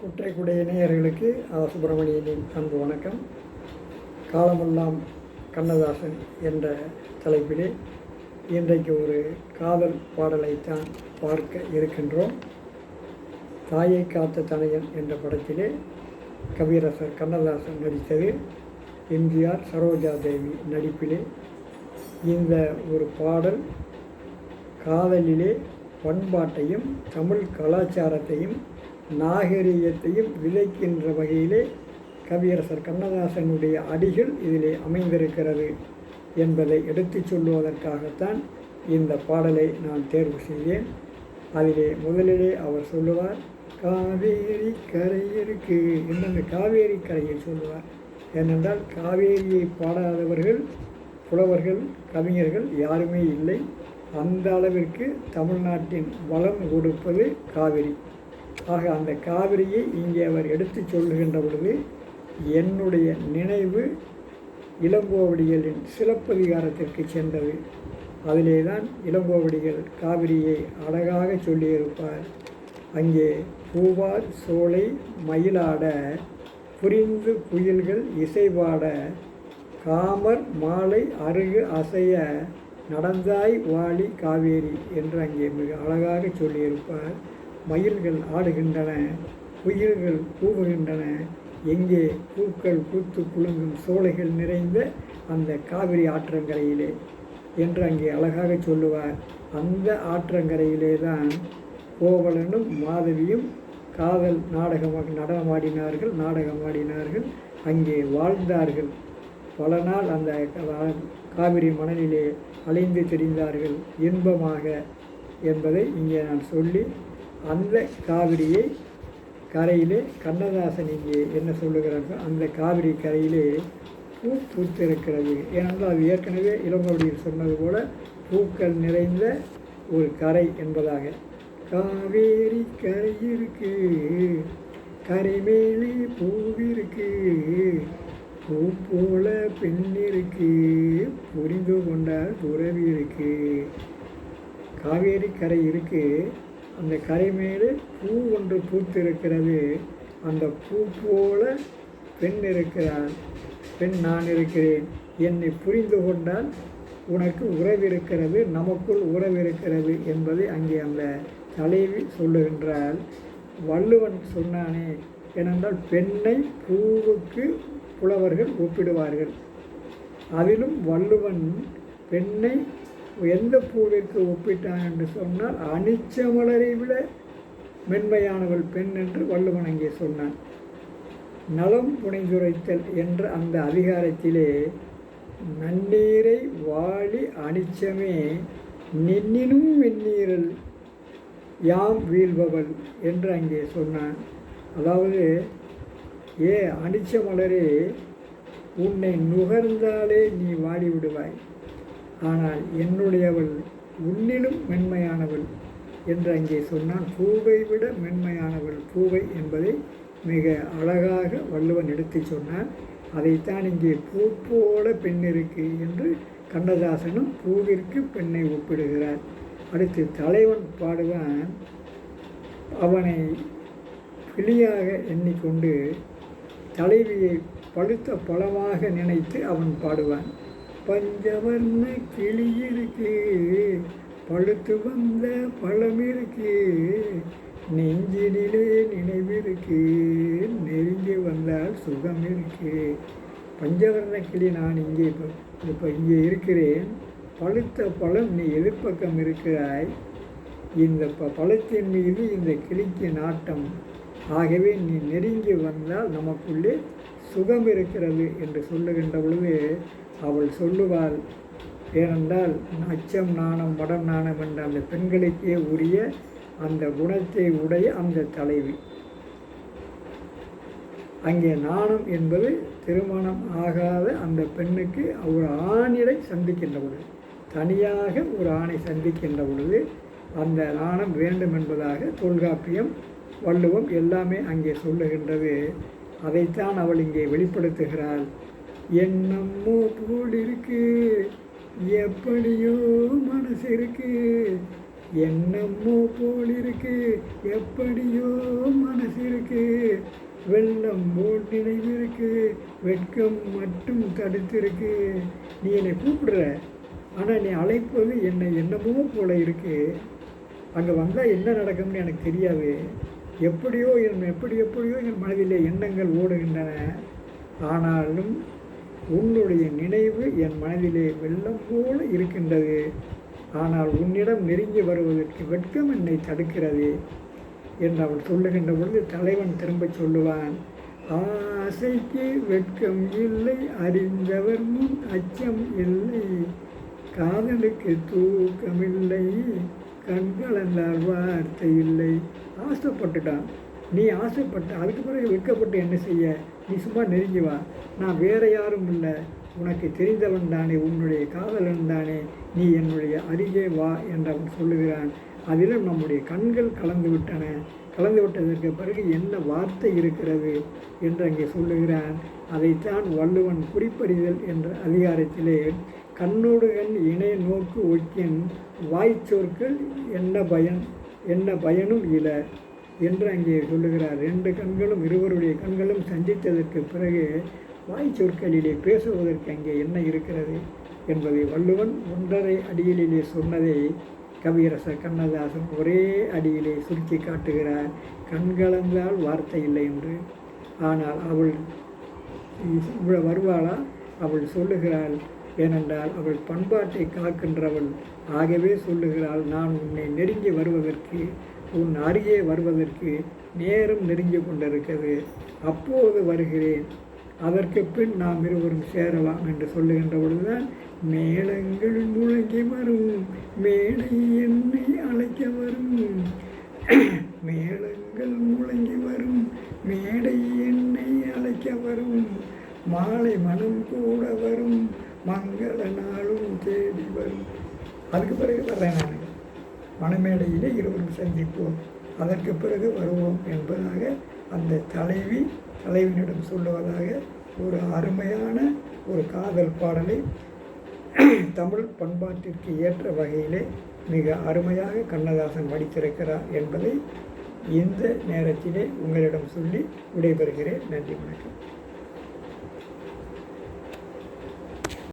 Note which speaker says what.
Speaker 1: குற்றைக்குடைய நேயர்களுக்கு சுப்பிரமணியனின் அன்பு வணக்கம். காலமெல்லாம் கண்ணதாசன் என்ற தலைப்பிலே இன்றைக்கு ஒரு காதல் பாடலைத்தான் பார்க்க இருக்கின்றோம். தாயை காத்த தனையன் என்ற படத்திலே கவியரசர் கண்ணதாசன் நடித்தது, எம்ஜிஆர் சரோஜா தேவி நடிப்பிலே இந்த ஒரு பாடல் காதலிலே பண்பாட்டையும் தமிழ் கலாச்சாரத்தையும் நாகரிகத்தையும் விதைக்கின்ற வகையிலே கவியரசர் கண்ணதாசனுடைய அடிகள் இதிலே அமைந்திருக்கிறது என்பதை எடுத்துச் சொல்லுவதற்காகத்தான் இந்த பாடலை நான் தேர்வு செய்தேன். அதிலே முதலிலே அவர் சொல்லுவார், காவேரி கரையிருக்கு என்று அந்த காவேரி கரையில் சொல்லுவார். ஏனென்றால் காவேரியை பாடாதவர்கள் புலவர்கள் கவிஞர்கள் யாருமே இல்லை. அந்த அளவிற்கு தமிழ்நாட்டின் வளம் கொடுப்பது காவிரி. ஆக அந்த காவிரியை இங்கே அவர் எடுத்து சொல்லுகின்ற பொழுது என்னுடைய நினைவு இளங்கோவடிகளின் சிலப்பதிகாரத்திற்கு சென்றது. அதிலே தான் இளங்கோவடிகள் காவிரியை அழகாக சொல்லியிருப்பார். அங்கே பூவார் சோலை மயிலாட புரிந்து குயில்கள் இசைபாட காமர் மாலை அருகு அசைய நடந்தாய் வாழி காவேரி என்று அங்கே மிக அழகாக சொல்லியிருப்பார். மயில்கள் ஆடுகின்றன, குயில்கள் கூவுகின்றன, எங்கே பூக்கள் பூத்து குலுங்கும் சோலைகள் நிறைந்த அந்த காவிரி ஆற்றங்கரையிலே என்று அங்கே அழகாக சொல்லுவார். அந்த ஆற்றங்கரையிலே தான் கோவலனும் மாதவியும் காதல் நாடகமாடினார்கள், அங்கே வாழ்ந்தார்கள். பல நாள் அந்த காவிரி மணலிலே அலைந்து திரிந்தார்கள் இன்பமாக என்பதை இங்கே நான் சொல்லி, அந்த காவிரியை கரையிலே கண்ணதாசன் இங்கே என்ன சொல்லுகிறார்கள், அந்த காவிரி கரையிலே பூ பூத்திருக்கிறது. ஏனென்றால் அது ஏற்கனவே இளங்கோவடியில் சொன்னது போல பூக்கள் நிறைந்த ஒரு கரை என்பதாக. காவேரி கரையிருக்கு, கரை மேலே பூவிருக்கு, பூ போல பெண்ணிருக்கு, புரிந்து கொண்டால் துறவி இருக்கு. காவேரி கரை இருக்கு, அந்த கரை மேலே பூ ஒன்று பூத்திருக்கிறது. அந்த பூ போல பெண் இருக்கிறாள், பெண் நான் இருக்கிறேன், என்னை புரிந்து கொண்டால் உனக்கு உறவிருக்கிறது, நமக்குள் உறவிருக்கிறது என்பதை அங்கே அந்த தலைவி சொல்லுகின்றால். வள்ளுவன் சொன்னானே, ஏனென்றால் பெண்ணை பூவுக்கு புலவர்கள் ஒப்பிடுவார்கள். அதிலும் வள்ளுவன் பெண்ணை எந்த பூவிற்கு ஒப்பிட்டான் என்று சொன்னால் அனிச்ச மலரை விட மென்மையானவள் பெண் என்று வள்ளுவன் அங்கே சொன்னான். நலம் புனைந்துரைத்தல் என்ற அந்த அதிகாரத்திலே நன்னீரை வாழி அனிச்சமே நின்னினும் வெந்நீரல் யாம் வீழ்பவள் என்று அங்கே சொன்னான். அதாவது, அனிச்ச மலரே, உன்னை நுகர்ந்தாலே நீ வாடி விடுவாய், ஆனால் என்னுடையவள் உன்னிலும் மென்மையானவள் என்று அங்கே சொன்னான். பூவை விட மென்மையானவள் பூவை என்பதை மிக அழகாக வள்ளுவன் எடுத்து சொன்னான். அதைத்தான் இங்கே பூ போல பெண் இருக்கு என்று கண்ணதாசனும் பூவிற்கு பெண்ணை ஒப்பிடுகிறார். அடுத்து தலைவன் பாடுவான், அவனை கிளியாக எண்ணிக்கொண்டு தலைவியை பழுத்த பழமாக நினைத்து அவன் பாடுவான். பஞ்சவர்ண கிளி இருக்கு, பழுத்து வந்த பழம் இருக்கு, நெஞ்சினிலே நினைவிருக்கு, நெருங்கி வந்தால் சுகம் இருக்கு. பஞ்சவர்ண கிளி நான் இங்கே இப்போ இங்கே இருக்கிறேன், பழுத்த பழம் நீ எதிர்ப்பக்கம் இருக்கிறாய், இந்த பழத்தின் மீது இந்த கிளிக்கு நாட்டம், ஆகவே நீ நெருங்கி வந்தால் நமக்குள்ளே சுகம் இருக்கிறது என்று சொல்லுகின்ற பொழுது அவள் சொல்லுவாள். ஏனென்றால் அச்சம் நாணம் மடம் நாணம் என்ற அந்த பெண்களுக்கே உரிய அந்த குணத்தை உடைய அந்த தலைவி. அங்கே நாணம் என்பது திருமணம் ஆகாத அந்த பெண்ணுக்கு ஒரு ஆணிடை சந்திக்கின்ற பொழுது, தனியாக ஒரு ஆணை சந்திக்கின்ற பொழுது அந்த நாணம் வேண்டும் என்பதாக தொல்காப்பியம் வள்ளுவம் எல்லாமே அங்கே சொல்லுகின்றது. அதைத்தான் அவள் இங்கே வெளிப்படுத்துகிறாள். என்னம்மோ போல் இருக்கு, எப்படியோ மனசு இருக்கு, என்னமோ போல் இருக்கு, எப்படியோ மனசு இருக்கு, வெள்ளம் போல் நினைவு இருக்கு, வெட்கம் மட்டும் தடுத்திருக்கு. நீ என்னை கூப்பிடுற, ஆனால் நீ அழைப்பது என்னை என்னமோ போல இருக்கு. அங்கே வந்தால் என்ன நடக்கும்னு எனக்கு தெரியாது. எப்படியோ என் மனதிலே எண்ணங்கள் ஓடுகின்றன. ஆனாலும் உன்னுடைய நினைவு என் மனதிலே வெள்ளம் போல இருக்கின்றது. ஆனால் உன்னிடம் நெருங்கி வருவதற்கு வெட்கம் என்னை தடுக்கிறது என்று அவள் சொல்லுகின்ற பொழுது தலைவன் திரும்ப சொல்லுவான், ஆசைக்கு வெட்கம் இல்லை, அறிந்தவர் முன் அச்சம் இல்லை, காதலுக்கு தூக்கமில்லை, கண்களென்றால் வார்த்தை இல்லை. ஆசைப்பட்டுட்டான். நீ ஆசைப்பட்ட, அதுக்கு பிறகு வெட்கப்பட்டு என்ன செய்ய? நீ சும்மா நெருங்கி வா, நான் வேறு யாரும் இல்லை, உனக்கு தெரிந்தவன் தானே, உன்னுடைய காதலன் தானே, நீ என்னுடைய அருகே வா என்று அவன் சொல்லுகிறான். அதிலும் நம்முடைய கண்கள் கலந்து விட்டன. கலந்து விட்டதற்கு பிறகு என்ன வார்த்தை இருக்கிறது என்று அங்கே சொல்லுகிறான். அதைத்தான் வள்ளுவன் குறிப்பறிதல் என்ற அதிகாரத்திலே கண்ணோடு கண் இணை நோக்கு ஒக்கின் வாய்ச்சொற்கள் என்ன பயனும் இல என்று அங்கே சொல்லுகிறார். ரெண்டு கண்களும் இருவருடைய கண்களும் சந்தித்ததற்கு பிறகு வாய்ச்சொற்களிலே பேசுவதற்கு அங்கே என்ன இருக்கிறது என்பதை வள்ளுவன் 1.5 அடியிலே சொன்னதை கவியரசர் கண்ணதாசன் ஒரே அடியிலே சுருக்கி காட்டுகிறார். கண்கலந்தால் வார்த்தை இல்லை என்று. ஆனால் அவள் வருவாளா? அவள் சொல்லுகிறாள். ஏனென்றால் அவள் பண்பாட்டை காக்கின்றவள். ஆகவே சொல்லுகிறாள், நான் உன்னை நெருங்கி வருவதற்கு, உன் அருகே வருவதற்கு நேரம் நெருங்கி கொண்டிருக்கிறது, அப்போது வருகிறேன், அதற்கு பின் நாம் இருவரும் சேரலாம் என்று சொல்லுகின்ற பொழுதுதான் மேளங்கள் முழங்கி வரும், மேடை என்னை அழைக்க வரும், மேளங்கள் முழங்கி வரும், மேடை என்னை அழைக்க வரும், மாலை மனம் கூட வரும், மங்கள நாளும் தேடி வரும். அதுக்கு பிறகு வர்றேன், நான் மணமேடையிலே இருவரும் சந்திப்போம், அதற்கு பிறகு வருவோம் என்பதாக அந்த தலைவியிடம் சொல்லுவதாக ஒரு அருமையான ஒரு காதல் பாடலை தமிழ் பண்பாட்டிற்கு ஏற்ற வகையிலே மிக அருமையாக கண்ணதாசன் வடித்திருக்கிறார் என்பதை இந்த நேரத்திலே உங்களிடம் சொல்லி விடைபெறுகிறேன். நன்றி, வணக்கம்.